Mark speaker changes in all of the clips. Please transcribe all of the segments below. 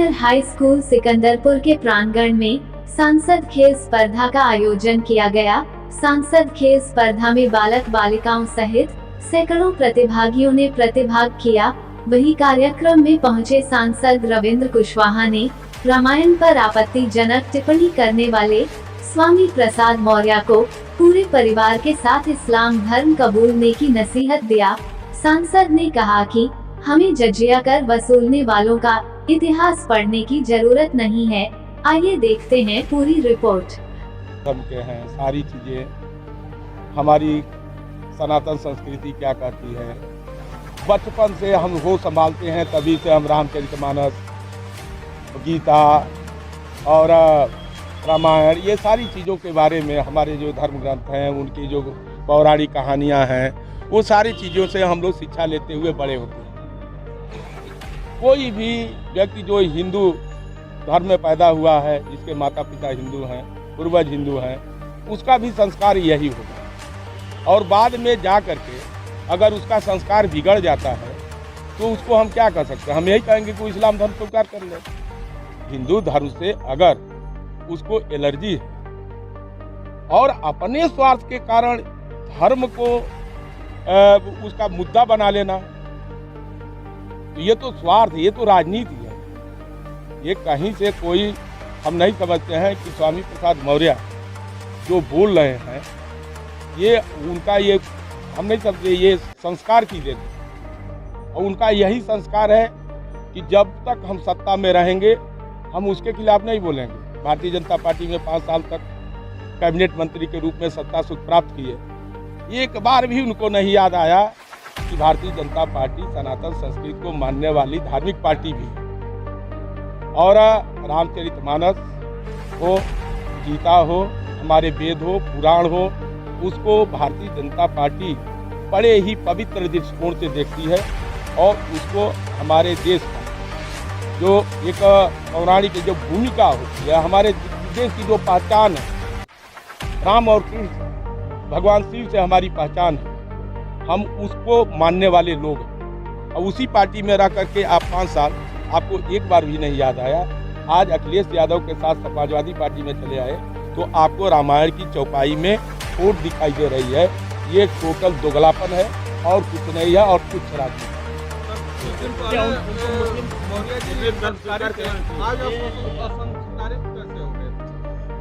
Speaker 1: Senior high school Sikandarpur के प्रांगण में सांसद खेल स्पर्धा का आयोजन किया गया। सांसद खेल स्पर्धा में बालक बालिकाओं सहित सैकड़ों प्रतिभागियों ने प्रतिभाग किया। वही कार्यक्रम में पहुंचे सांसद रविंद्र कुशवाहा ने रामायण पर आपत्तिजनक टिप्पणी करने वाले स्वामी प्रसाद मौर्य को पूरे परिवार के साथ इस्लाम धर्म कबूलने की नसीहत दिया। सांसद ने कहा कि हमें जजिया कर वसूलने वालों का इतिहास पढ़ने की जरूरत नहीं है। आइए देखते हैं पूरी रिपोर्ट।
Speaker 2: धर्म के हैं, सारी चीजें हमारी सनातन संस्कृति क्या कहती है, बचपन से हम वो संभालते हैं, तभी से हम रामचरितमानस, गीता और रामायण, ये सारी चीज़ों के बारे में हमारे जो धर्म ग्रंथ हैं, उनकी जो पौराणिक कहानियाँ हैं, वो सारी चीज़ों से हम लोग शिक्षा लेते हुए बड़े होते हैं। कोई भी व्यक्ति जो हिंदू धर्म में पैदा हुआ है, जिसके माता पिता हिंदू हैं, पूर्वज हिंदू हैं, उसका भी संस्कार यही होगा। और बाद में जा करके अगर उसका संस्कार बिगड़ जाता है तो उसको हम क्या कर सकते हैं? हम यही कहेंगे कि वो इस्लाम धर्म स्वीकार कर ले। हिंदू धर्म से अगर उसको एलर्जी है और अपने स्वार्थ के कारण धर्म को उसका मुद्दा बना लेना, ये तो स्वार्थ, ये तो राजनीति है। ये कहीं से कोई हम नहीं समझते हैं कि स्वामी प्रसाद मौर्य जो बोल रहे हैं, ये उनका ये हम नहीं समझते, ये संस्कार की देन है। और उनका यही संस्कार है कि जब तक हम सत्ता में रहेंगे हम उसके खिलाफ नहीं बोलेंगे। भारतीय जनता पार्टी में 5 साल तक कैबिनेट मंत्री के रूप में सत्ता सुख प्राप्त किए, एक बार भी उनको नहीं याद आया कि भारतीय जनता पार्टी सनातन संस्कृति को मानने वाली धार्मिक पार्टी भी है। और रामचरितमानस हो, गीता हो, हमारे वेद हो, पुराण हो, उसको भारतीय जनता पार्टी बड़े ही पवित्र दृष्टिकोण से देखती है। और उसको हमारे देश का जो एक पौराणिक जो भूमिका होती है, हमारे देश की जो पहचान है, राम और कृष्ण, भगवान शिव से हमारी पहचान है, हम उसको मानने वाले लोग हैं। और उसी पार्टी में रह करके आप 5 साल, आपको एक बार भी नहीं याद आया। आज अखिलेश यादव के साथ समाजवादी पार्टी में चले आए तो आपको रामायण की चौपाई में खोट दिखाई दे रही है। ये टोटल दोगलापन है और कुछ नहीं है, और कुछ राजनीति।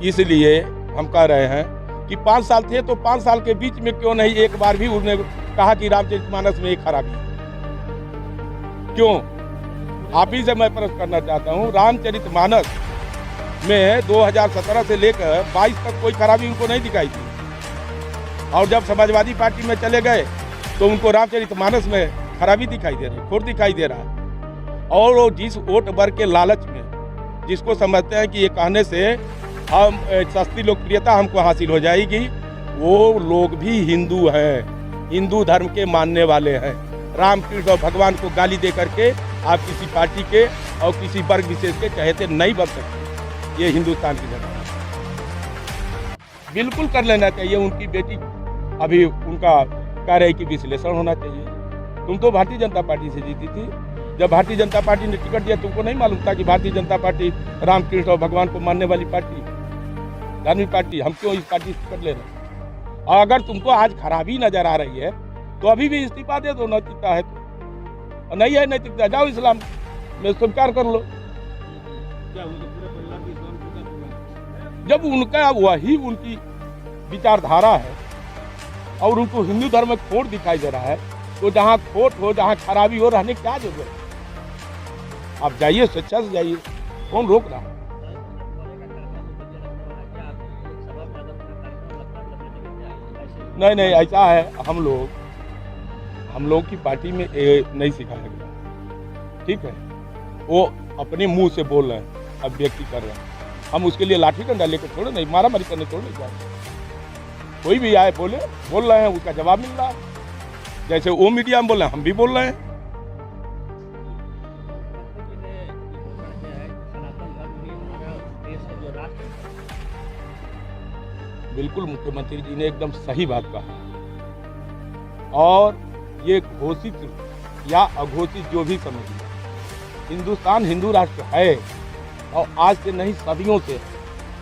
Speaker 2: इसलिए हम कह रहे हैं कि 5 साल थे तो 5 साल के बीच में क्यों नहीं एक बार भी उन्होंने कहा कि रामचरितमानस में एक खराबी है? क्यों? आप ही से मैं प्रश्न करना चाहता हूँ। रामचरितमानस में 2017 से लेकर 22 तक कोई खराबी उनको नहीं दिखाई थी, और जब समाजवादी पार्टी में चले गए तो उनको रामचरितमानस में खराबी दिखाई दे रही, खोट दिखाई दे रहा है। और वो जिस वोट वर्ग के लालच में, जिसको समझते हैं कि ये कहने से हम सस्ती लोकप्रियता हमको हासिल हो जाएगी, वो लोग भी हिंदू हैं, हिंदू धर्म के मानने वाले हैं। राम कृष्ण और भगवान को गाली दे करके आप किसी पार्टी के और किसी वर्ग विशेष के चहेते नहीं बन सकते। ये हिंदुस्तान की जगह बिल्कुल कर लेना चाहिए। उनकी बेटी अभी उनका कह रहे कि विश्लेषण होना चाहिए। तुम तो भारतीय जनता पार्टी से जीती थी। जब भारतीय जनता पार्टी ने टिकट दिया, तुमको नहीं मालूम था कि भारतीय जनता पार्टी रामकृष्ण और भगवान को मानने वाली पार्टी, धार्मिक पार्टी, हम क्यों इस पार्टी से टिकट ले रहे हैं? और अगर तुमको आज खराबी नजर आ रही है तो अभी भी इस्तीफा दे दो, नैतिकता है तो। और नहीं है नैतिकता, जाओ इस्लाम में स्वीकार कर लो। जब उनका वही उनकी विचारधारा है और उनको हिंदू धर्म में खोट दिखाई दे रहा है, तो जहाँ खोट हो, जहाँ खराबी हो, रहने क्या जरूरत है? आप जाइए, स्वेच्छा से जाइए, कौन रोक रहा है? नहीं, ऐसा है, हम लोग की पार्टी में नहीं सिखाया गया, ठीक है? वो अपने मुंह से बोल रहे हैं, अब व्यक्ति कर रहे हैं। हम उसके लिए लाठी डंडा लेकर थोड़े नहीं, मारा मारी करने थोड़े नहीं जाएंगे। कोई भी आए बोल रहे हैं, उसका जवाब मिल रहा है। जैसे वो मीडिया में बोल रहे हैं, हम भी बोल रहे हैं। बिल्कुल मुख्यमंत्री जी ने एकदम सही बात कहा। और ये घोषित या अघोषित जो भी समझिए, हिंदुस्तान हिंदू राष्ट्र है और आज से नहीं सदियों से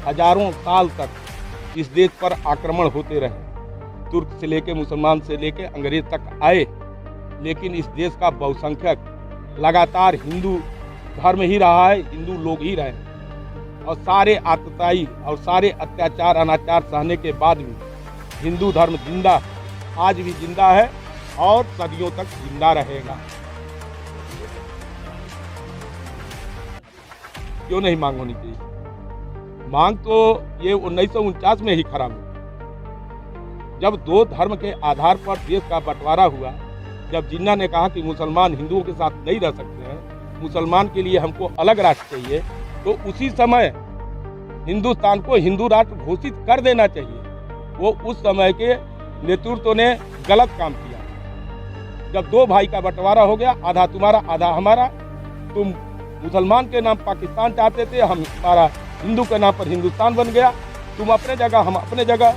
Speaker 2: हजारों साल तक इस देश पर आक्रमण होते रहे। तुर्क से लेके मुसलमान से लेके अंग्रेज तक आए, लेकिन इस देश का बहुसंख्यक लगातार हिंदू धर्म ही रहा है, हिंदू लोग ही रहे और सारे आतताई और सारे अत्याचार अनाचार सहने के बाद भी हिंदू धर्म जिंदा, आज भी जिंदा है और सदियों तक जिंदा रहेगा। क्यों नहीं मांग होनी चाहिए? मांग तो ये 1949 में ही खराब हुई, जब दो धर्म के आधार पर देश का बंटवारा हुआ, जब जिन्ना ने कहा कि मुसलमान हिंदुओं के साथ नहीं रह सकते हैं, मुसलमान के लिए हमको अलग राष्ट्र चाहिए, तो उसी समय हिंदुस्तान को हिंदू राष्ट्र घोषित कर देना चाहिए। वो उस समय के नेतृत्व ने गलत काम किया। जब दो भाई का बंटवारा हो गया, आधा तुम्हारा आधा हमारा, तुम मुसलमान के नाम पाकिस्तान चाहते थे, हमारा हिंदू के नाम पर हिंदुस्तान बन गया, तुम अपने जगह हम अपने जगह।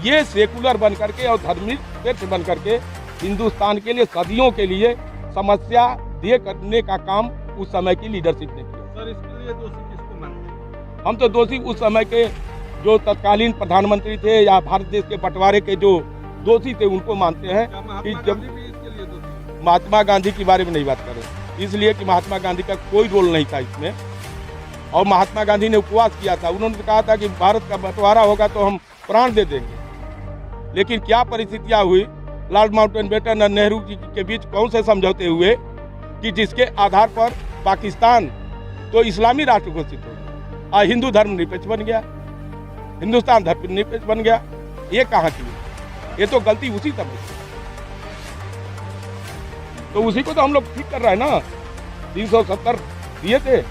Speaker 2: ये सेकुलर बन करके और धर्मनिरपेक्ष बन करके हिंदुस्तान के लिए सदियों के लिए समस्या दे करने का काम उस समय की लीडरशिप ने किया।
Speaker 3: सर, इसके लिए दोषी किसको मानते हैं?
Speaker 2: हम तो दोषी उस समय के जो तत्कालीन प्रधानमंत्री थे या भारत देश के बंटवारे के जो दोषी थे उनको मानते हैं कि जब महात्मा गांधी के बारे में नहीं बात करें, इसलिए कि महात्मा गांधी का कोई रोल नहीं था इसमें। और महात्मा गांधी ने उपवास किया था, उन्होंने कहा था कि भारत का बंटवारा होगा तो हम प्राण दे देंगे। लेकिन क्या परिस्थितियां हुई, लॉर्ड माउंटबेटन और नेहरू जी के बीच कौन से समझौते हुए कि जिसके आधार पर पाकिस्तान तो इस्लामी राष्ट्र घोषित हो गया और हिंदू धर्म निरपेक्ष बन गया, हिंदुस्तान धर्म निरपेक्ष बन गया। ये कहाँ की? ये तो गलती उसी समय की, तो उसी को तो हम लोग ठीक कर रहे हैं ना। 370 दिए थे,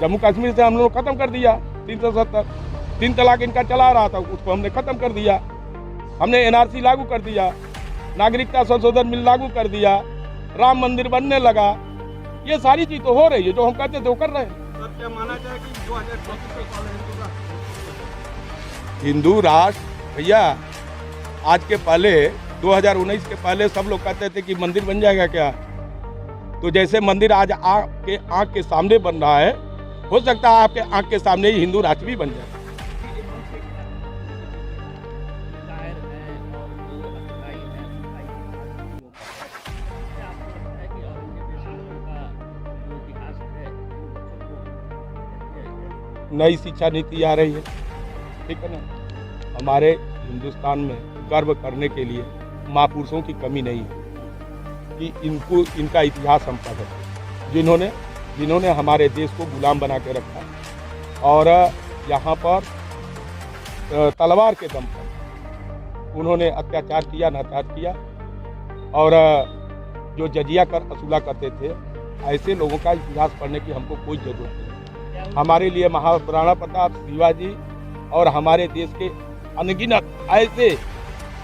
Speaker 2: जम्मू कश्मीर से हम लोग खत्म कर दिया 370। 3 तलाक इनका चला रहा था, उसको हमने खत्म कर दिया। हमने एनआरसी लागू कर दिया, नागरिकता संशोधन बिल लागू कर दिया, राम मंदिर बनने लगा। ये सारी चीज तो हो रही है, जो हम कहते थे वो कर रहे हैं।
Speaker 3: सर, क्या माना जाए कि 2024
Speaker 2: हिंदू राष्ट्र भैया, आज के पहले 2019 के पहले सब लोग कहते थे कि मंदिर बन जाएगा क्या, तो जैसे मंदिर आज आपके आंख के सामने बन रहा है, हो सकता है आपके आंख के सामने ही हिंदू राष्ट्र भी बन जाए। नई शिक्षा नीति आ रही है, ठीक है ना। हमारे हिंदुस्तान में गर्व करने के लिए महापुरुषों की कमी नहीं है कि इनका इतिहास हम पढ़ रहे, जिन्होंने हमारे देश को गुलाम बना के रखा और यहाँ पर तलवार के दम पर उन्होंने अत्याचार किया, नाचार किया और जो जजिया कर असूला करते थे, ऐसे लोगों का इतिहास पढ़ने की हमको कोई जरूरत नहीं। हमारे लिए महाराणा प्रताप, शिवाजी और हमारे देश के अनगिनत ऐसे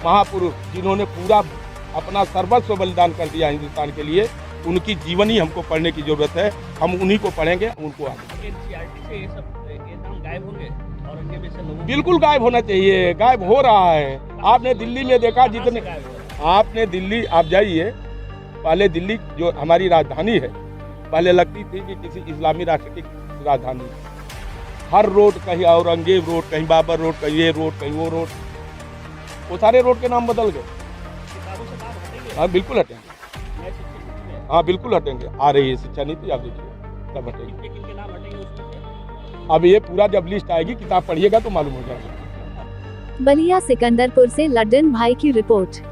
Speaker 2: महापुरुष जिन्होंने पूरा अपना सर्वस्व बलिदान कर दिया हिंदुस्तान के लिए, उनकी जीवनी हमको पढ़ने की जरूरत है। हम उन्हीं को पढ़ेंगे, उनको आगे।
Speaker 4: एनसीईआरटी से ये सब ये नाम गायब होंगे और इनके में से लोगों
Speaker 2: बिल्कुल गायब होना चाहिए, गायब हो रहा है। आपने दिल्ली में देखा, जितने आपने दिल्ली आप जाइए, पहले दिल्ली जो हमारी राजधानी है, पहले लगती थी कि किसी इस्लामी राष्ट्र की राजधानी। हर रोड, कहीं औरंगजेब रोड, कहीं बाबर रोड, कहीं ये रोड, कहीं वो रोड, वो सारे रोड के नाम बदल गए।
Speaker 4: किताबों से काम हटेंगे।
Speaker 2: हाँ बिल्कुल हटेंगे,
Speaker 4: नए शिक्षा नीति में
Speaker 2: हाँ बिल्कुल हटेंगे। आ रही है शिक्षा नीति, आप देखिए तब हटेंगे।
Speaker 4: किनके नाम हटेंगे उसमें से?
Speaker 2: अब ये पूरा जब लिस्ट आएगी, किताब पढ़िएगा तो मालूम हो जाएगा।
Speaker 1: बलिया सिकंदरपुर से लड्डन भाई की रिपोर्ट।